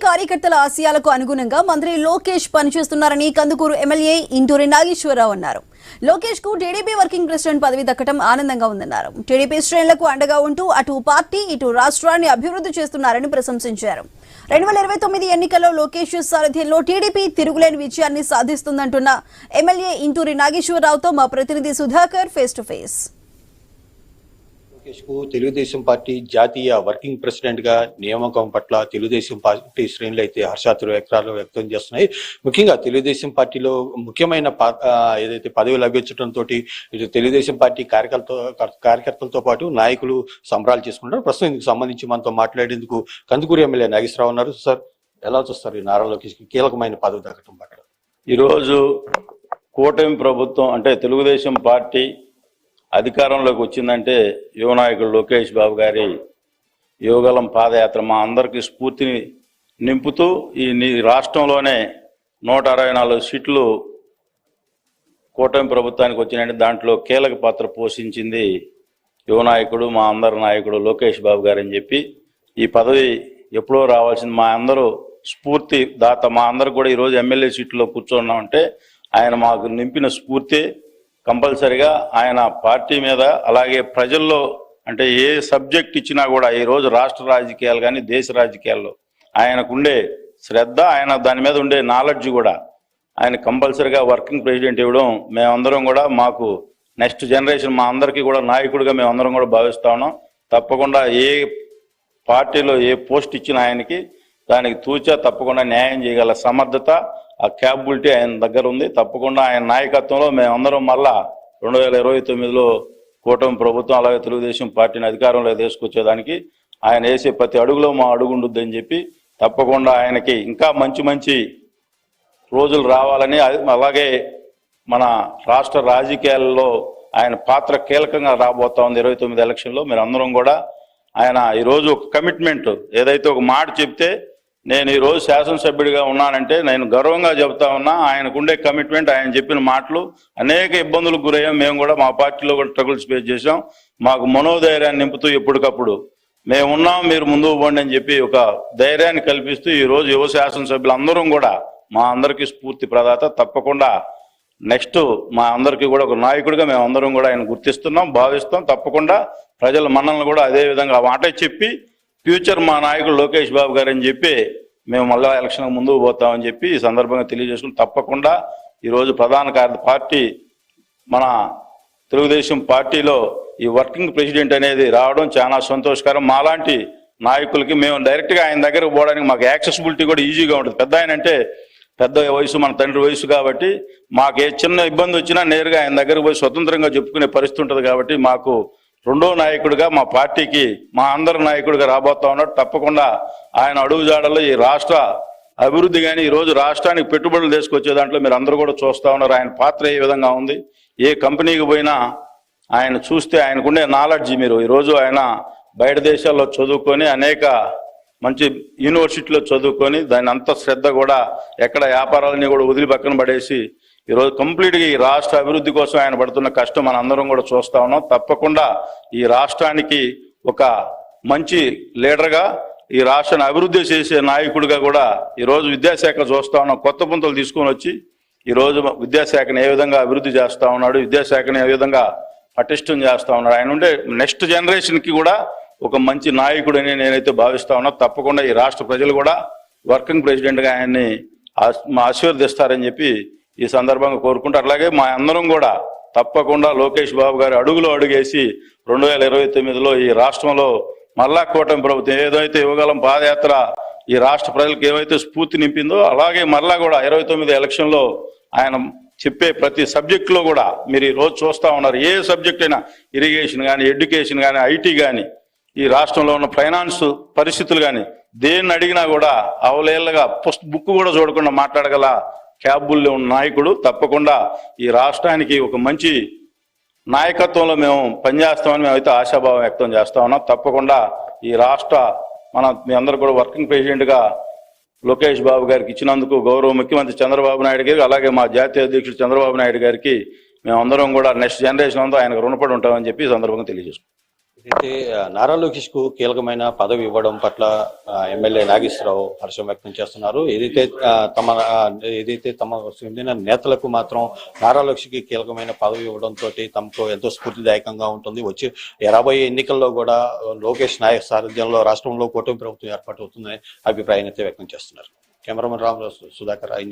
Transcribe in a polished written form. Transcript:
కార్యకర్తల ఆశయాలకు అనుగుణంగా మంత్రి లోకేష్ పనిచేస్తున్నారని కందుకూరు ఎమ్మెల్యే ఇంటూరి నాగేశ్వరరావు అన్నారు. లోకేష్ కు టీడీపీ వర్కింగ్ ప్రెసిడెంట్ పదవి దక్కడం ఆనందంగా ఉందన్నారు. టీడీపీ శ్రేణులకు అండగా ఉంటూ అటు పార్టీ ఇటు రాష్ట్రాన్ని అభివృద్ధి చేస్తున్నారని ప్రశంసించారు. 2029 ఎన్నికల్లో లోకేష్ సారథ్యంలో టీడీపీ తిరుగులేని విజయాన్ని సాధిస్తుందంటున్న ఎమ్మెల్యే ఇంటూరి నాగేశ్వరరావుతో మా ప్రతినిధి Sudhakar face to face. Lokesh కు తెలుగుదేశం పార్టీ జాతీయ వర్కింగ్ ప్రెసిడెంట్ గా నియామకం పట్ల తెలుగుదేశం పార్టీ శ్రేణులు అయితే హర్షాతులు వ్యక్తం చేస్తున్నాయి. ముఖ్యంగా తెలుగుదేశం పార్టీలో ముఖ్యమైన ఏదైతే పదవి లభించడంతో ఇటు తెలుగుదేశం పార్టీ కార్యకర్తలతో పాటు నాయకులు సంబరాలు చేసుకుంటారు. ప్రస్తుతం ఇందుకు సంబంధించి మనతో మాట్లాడేందుకు కందుకూరు ఎమ్మెల్యే నాగేశ్వరరావు ఉన్నారు. సార్, ఎలా చూస్తారు ఈ నారా లోకేష్ కి కీలకమైన పదవి దక్కడం పట్ల? ఈరోజు కూటమి ప్రభుత్వం అంటే తెలుగుదేశం పార్టీ అధికారంలోకి వచ్చిందంటే యువ నాయకుడు లోకేష్ బాబు గారి యువగలం పాదయాత్ర మా అందరికీ స్ఫూర్తిని నింపుతూ ఈ రాష్ట్రంలోనే 164 సీట్లు కూటమి ప్రభుత్వానికి వచ్చినాయంటే దాంట్లో కీలక పాత్ర పోషించింది యువ నాయకుడు మా అందరి నాయకుడు లోకేష్ బాబు గారు అని చెప్పి ఈ పదవి ఎప్పుడో రావాల్సింది మా అందరూ స్ఫూర్తి దాత మా అందరు కూడా ఈరోజు ఎమ్మెల్యే సీట్లో కూర్చున్నామంటే ఆయన మాకు నింపిన స్ఫూర్తి. కంపల్సరిగా ఆయన పార్టీ మీద అలాగే ప్రజల్లో అంటే ఏ సబ్జెక్ట్ ఇచ్చినా కూడా ఈరోజు రాష్ట్ర రాజకీయాలు కానీ దేశ రాజకీయాల్లో ఆయనకుండే శ్రద్ధ, ఆయన దాని మీద ఉండే నాలెడ్జ్ కూడా ఆయన కంపల్సరిగా వర్కింగ్ ప్రెసిడెంట్ ఇవ్వడం మేమందరం కూడా మాకు నెక్స్ట్ జనరేషన్ మా అందరికీ కూడా నాయకుడిగా మేమందరం కూడా భావిస్తా ఉన్నాం. తప్పకుండా ఏ పార్టీలో ఏ పోస్ట్ ఇచ్చిన ఆయనకి దానికి తూచా తప్పకుండా న్యాయం చేయగల సమర్థత ఆ క్యాపబిలిటీ ఆయన దగ్గర ఉంది. తప్పకుండా ఆయన నాయకత్వంలో మేమందరం మళ్ళా 2029లో కూటమి ప్రభుత్వం అలాగే తెలుగుదేశం పార్టీని అధికారంలో తీసుకొచ్చేదానికి ఆయన వేసే ప్రతి అడుగులో మా అడుగు ఉండుద్దని చెప్పి తప్పకుండా ఆయనకి ఇంకా మంచి రోజులు రావాలని అలాగే మన రాష్ట్ర రాజకీయాల్లో ఆయన పాత్ర కీలకంగా రాబోతా ఉంది 29 ఎలక్షన్లో. మీరు అందరం కూడా ఆయన ఈరోజు ఒక కమిట్మెంట్ ఏదైతే ఒక మాట చెప్తే నేను ఈరోజు శాసనసభ్యుడిగా ఉన్నానంటే నేను గర్వంగా చెబుతా ఉన్నా. ఆయనకుండే కమిట్మెంట్, ఆయన చెప్పిన మాటలు అనేక ఇబ్బందులకు గురయ్యాం. మేము కూడా మా పార్టీలో కూడా స్ట్రగుల్స్ ఫేస్ చేసాం. మాకు మనోధైర్యాన్ని నింపుతూ ఎప్పటికప్పుడు మేమున్నాం, మీరు ముందుకు పోండి అని చెప్పి ఒక ధైర్యాన్ని కల్పిస్తూ ఈరోజు యువ శాసనసభ్యులు అందరం కూడా మా అందరికీ స్ఫూర్తి ప్రదాత. తప్పకుండా నెక్స్ట్ మా అందరికీ కూడా ఒక నాయకుడిగా మేము అందరం కూడా ఆయన గుర్తిస్తున్నాం, భావిస్తాం. తప్పకుండా ప్రజల మన్నలను కూడా అదే విధంగా ఆ మాట చెప్పి ఫ్యూచర్ మా నాయకుడు లోకేష్ బాబు గారు అని చెప్పి మేము మళ్ళా ఎలక్షన్ ముందుకు పోతామని చెప్పి ఈ సందర్భంగా తెలియజేసుకుని తప్పకుండా ఈరోజు ప్రధాన పార్టీ మన తెలుగుదేశం పార్టీలో ఈ వర్కింగ్ ప్రెసిడెంట్ అనేది రావడం చాలా సంతోషకరం. మాలాంటి నాయకులకి మేము డైరెక్ట్గా ఆయన దగ్గరకు పోవడానికి మాకు యాక్సెసిబిలిటీ కూడా ఈజీగా ఉంటుంది. పెద్ద ఆయన అంటే పెద్ద వయసు, మన తండ్రి వయసు కాబట్టి మాకు ఏ చిన్న ఇబ్బంది వచ్చినా నేరుగా ఆయన దగ్గరకు పోయి స్వతంత్రంగా చెప్పుకునే పరిస్థితి ఉంటుంది. కాబట్టి మాకు రెండో నాయకుడిగా మా పార్టీకి మా అందరి నాయకుడిగా రాబోతా ఉన్నాడు. తప్పకుండా ఆయన అడుగుజాడల్లో ఈ రాష్ట్ర అభివృద్ధి కానీ ఈరోజు రాష్ట్రానికి పెట్టుబడులు తీసుకొచ్చే దాంట్లో మీరు అందరూ కూడా చూస్తూ ఉన్నారు. ఆయన పాత్ర ఏ విధంగా ఉంది, ఏ కంపెనీకి పోయినా ఆయన చూస్తే ఆయనకుండే నాలెడ్జ్ మీరు ఈరోజు ఆయన బయట దేశాల్లో చదువుకొని అనేక మంచి యూనివర్సిటీలో చదువుకొని దాని అంత శ్రద్ధ కూడా ఎక్కడ వ్యాపారాలని కూడా వదిలి పక్కన పడేసి ఈరోజు కంప్లీట్గా ఈ రాష్ట్ర అభివృద్ధి కోసం ఆయన పడుతున్న కష్టం మన అందరం కూడా చూస్తా ఉన్నాం. తప్పకుండా ఈ రాష్ట్రానికి ఒక మంచి లీడర్గా ఈ రాష్ట్రాన్ని అభివృద్ధి చేసే నాయకుడిగా కూడా ఈరోజు విద్యాశాఖ చూస్తా ఉన్నాం. కొత్త పుంతలు తీసుకొని వచ్చి ఈరోజు విద్యాశాఖను ఏ విధంగా అభివృద్ధి చేస్తూ ఉన్నాడు, విద్యాశాఖను ఏ విధంగా పటిష్టం చేస్తూ ఉన్నాడు. ఆయన ఉండే నెక్స్ట్ జనరేషన్కి కూడా ఒక మంచి నాయకుడని నేనైతే భావిస్తా ఉన్నా. తప్పకుండా ఈ రాష్ట్ర ప్రజలు కూడా వర్కింగ్ ప్రెసిడెంట్గా ఆయన్ని ఆశీర్వదిస్తారని చెప్పి ఈ సందర్భంగా కోరుకుంటారు. అలాగే మా అందరం కూడా తప్పకుండా లోకేష్ బాబు గారి అడుగులో అడుగేసి 2029లో ఈ రాష్ట్రంలో మళ్ళా కూటమి ప్రభుత్వం ఏదైతే యువగలం పాదయాత్ర ఈ రాష్ట్ర ప్రజలకు ఏవైతే స్ఫూర్తి నింపిందో అలాగే మళ్ళా కూడా 29 ఎలక్షన్లో ఆయన చెప్పే ప్రతి సబ్జెక్టులో కూడా మీరు ఈ రోజు చూస్తూ ఉన్నారు. ఏ సబ్జెక్ట్ అయినా ఇరిగేషన్ కానీ, ఎడ్యుకేషన్ కానీ, ఐటీ కానీ, ఈ రాష్ట్రంలో ఉన్న ఫైనాన్స్ పరిస్థితులు కానీ దేన్ని అడిగినా కూడా అవలేళ్ళగా బుక్ కూడా చూడకుండా మాట్లాడగల క్యాబుల్లో ఉన్న నాయకుడు. తప్పకుండా ఈ రాష్ట్రానికి ఒక మంచి నాయకత్వంలో మేము పనిచేస్తామని మేమైతే ఆశాభావం వ్యక్తం చేస్తా ఉన్నాం. తప్పకుండా ఈ రాష్ట్ర మీ అందరూ కూడా వర్కింగ్ ప్రెసిడెంట్గా లోకేష్ బాబు గారికి ఇచ్చినందుకు గౌరవ ముఖ్యమంత్రి చంద్రబాబు నాయుడు గారికి అలాగే మా జాతీయ అధ్యక్షుడు చంద్రబాబు నాయుడు గారికి మేమందరం కూడా నెక్స్ట్ జనరేషన్ అంతా ఆయనకు రుణపడి ఉంటామని చెప్పి ఈ సందర్భంగా తెలియజేసుకుంటాం. అయితే నారా లోకేష్ కు కీలకమైన పదవి ఇవ్వడం పట్ల ఎమ్మెల్యే నాగేశ్వరరావు హర్షం వ్యక్తం చేస్తున్నారు. ఏదైతే తమ చెందిన నేతలకు మాత్రం నారా లోకేష్ కి కీలకమైన పదవి ఇవ్వడంతో తమకు ఎంతో స్ఫూర్తిదాయకంగా ఉంటుంది. వచ్చి రాబోయే ఎన్నికల్లో కూడా లోకేష్ నాయక్ సారథ్యంలో రాష్ట్రంలో కూటమి ప్రభుత్వం ఏర్పాటు అవుతుందని అభిప్రాయాన్ని అయితే వ్యక్తం చేస్తున్నారు. కెమెరామెన్ రామరాజు సుధాకర్.